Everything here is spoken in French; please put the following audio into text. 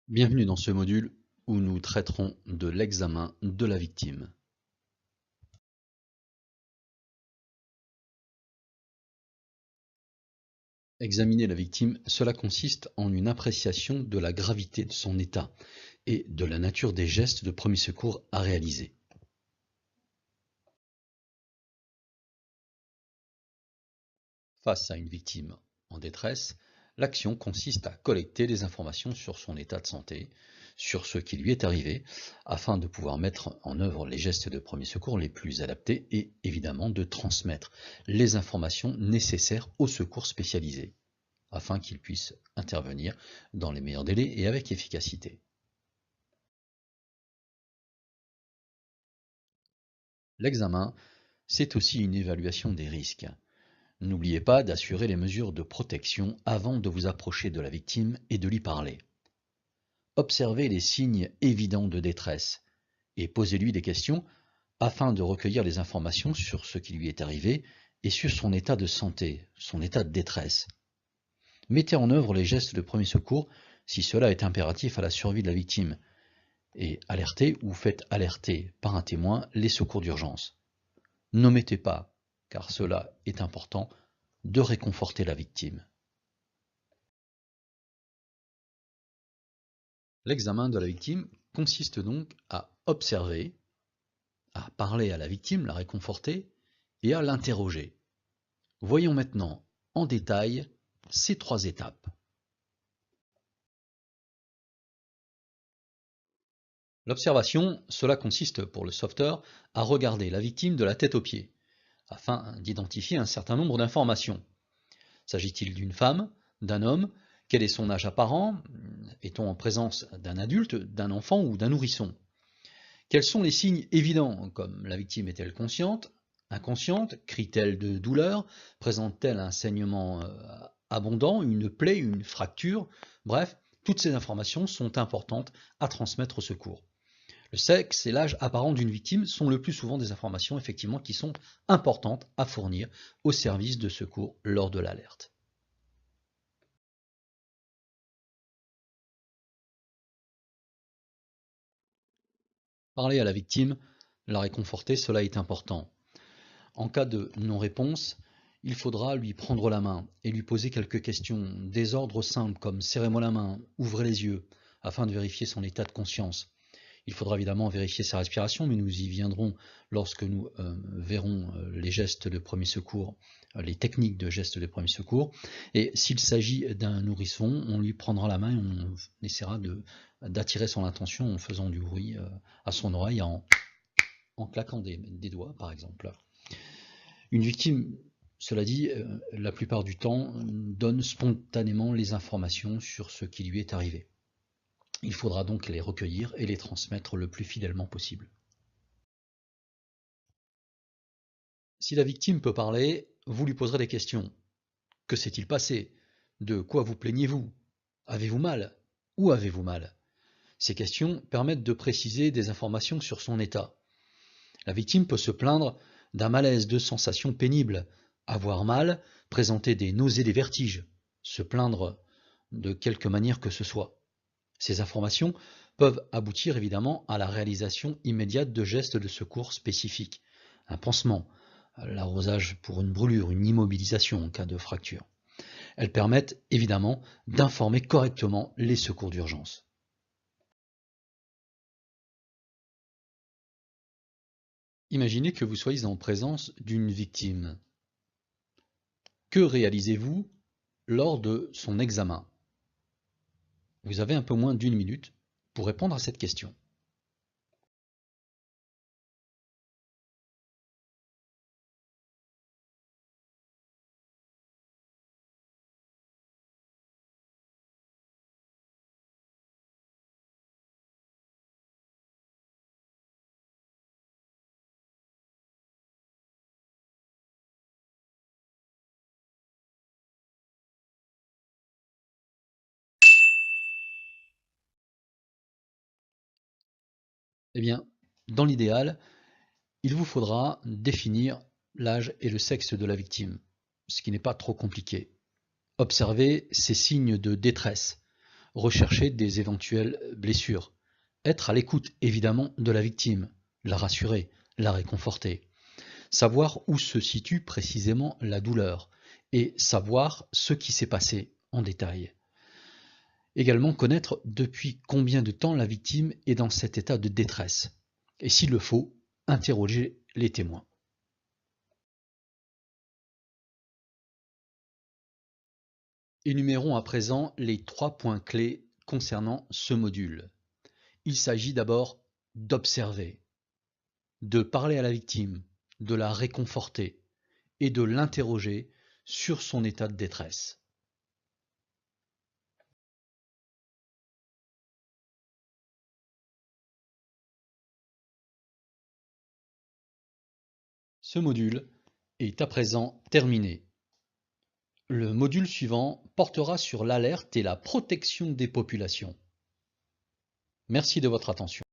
Bienvenue dans ce module où nous traiterons de l'examen de la victime. Examiner la victime, cela consiste en une appréciation de la gravité de son état et de la nature des gestes de premier secours à réaliser. Face à une victime en détresse, l'action consiste à collecter des informations sur son état de santé, sur ce qui lui est arrivé, afin de pouvoir mettre en œuvre les gestes de premier secours les plus adaptés et évidemment de transmettre les informations nécessaires au secours spécialisé, afin qu'il puisse intervenir dans les meilleurs délais et avec efficacité. L'examen, c'est aussi une évaluation des risques. N'oubliez pas d'assurer les mesures de protection avant de vous approcher de la victime et de lui parler. Observez les signes évidents de détresse et posez-lui des questions afin de recueillir les informations sur ce qui lui est arrivé et sur son état de santé, son état de détresse. Mettez en œuvre les gestes de premier secours si cela est impératif à la survie de la victime et alertez ou faites alerter par un témoin les secours d'urgence. N'omettez pas, car cela est important, de réconforter la victime. L'examen de la victime consiste donc à observer, à parler à la victime, la réconforter et à l'interroger. Voyons maintenant en détail ces trois étapes. L'observation, cela consiste pour le sauveteur à regarder la victime de la tête aux pieds, afin d'identifier un certain nombre d'informations. S'agit-il d'une femme, d'un homme? Quel est son âge apparent? Est-on en présence d'un adulte, d'un enfant ou d'un nourrisson? Quels sont les signes évidents, comme la victime est-elle consciente, inconsciente, crie-t-elle de douleur, présente-t-elle un saignement abondant, une plaie, une fracture? Bref, toutes ces informations sont importantes à transmettre au secours. Le sexe et l'âge apparent d'une victime sont le plus souvent des informations effectivement qui sont importantes à fournir au service de secours lors de l'alerte. Parler à la victime, la réconforter, cela est important. En cas de non-réponse, il faudra lui prendre la main et lui poser quelques questions, des ordres simples comme serrez-moi la main, ouvrez les yeux, afin de vérifier son état de conscience. Il faudra évidemment vérifier sa respiration, mais nous y viendrons lorsque nous verrons les gestes de premier secours, les techniques de gestes de premier secours. Et s'il s'agit d'un nourrisson, on lui prendra la main et on essaiera d'attirer son attention en faisant du bruit à son oreille, en claquant des doigts par exemple. Une victime, cela dit, la plupart du temps, donne spontanément les informations sur ce qui lui est arrivé. Il faudra donc les recueillir et les transmettre le plus fidèlement possible. Si la victime peut parler, vous lui poserez des questions. Que s'est-il passé? De quoi vous plaignez-vous? Avez-vous mal? Où avez-vous mal? Ces questions permettent de préciser des informations sur son état. La victime peut se plaindre d'un malaise, de sensations pénibles, avoir mal, présenter des nausées, des vertiges, se plaindre de quelque manière que ce soit. Ces informations peuvent aboutir évidemment à la réalisation immédiate de gestes de secours spécifiques, un pansement, l'arrosage pour une brûlure, une immobilisation en cas de fracture. Elles permettent évidemment d'informer correctement les secours d'urgence. Imaginez que vous soyez en présence d'une victime. Que réalisez-vous lors de son examen? Vous avez un peu moins d'une minute pour répondre à cette question. Eh bien, dans l'idéal, il vous faudra définir l'âge et le sexe de la victime, ce qui n'est pas trop compliqué. Observez ses signes de détresse. rechercher des éventuelles blessures, être à l'écoute évidemment de la victime, la rassurer, la réconforter, savoir où se situe précisément la douleur et savoir ce qui s'est passé en détail. Également connaître depuis combien de temps la victime est dans cet état de détresse et s'il le faut, interroger les témoins. Énumérons à présent les 3 points clés concernant ce module. Il s'agit d'abord d'observer, de parler à la victime, de la réconforter et de l'interroger sur son état de détresse. Ce module est à présent terminé. Le module suivant portera sur l'alerte et la protection des populations. Merci de votre attention.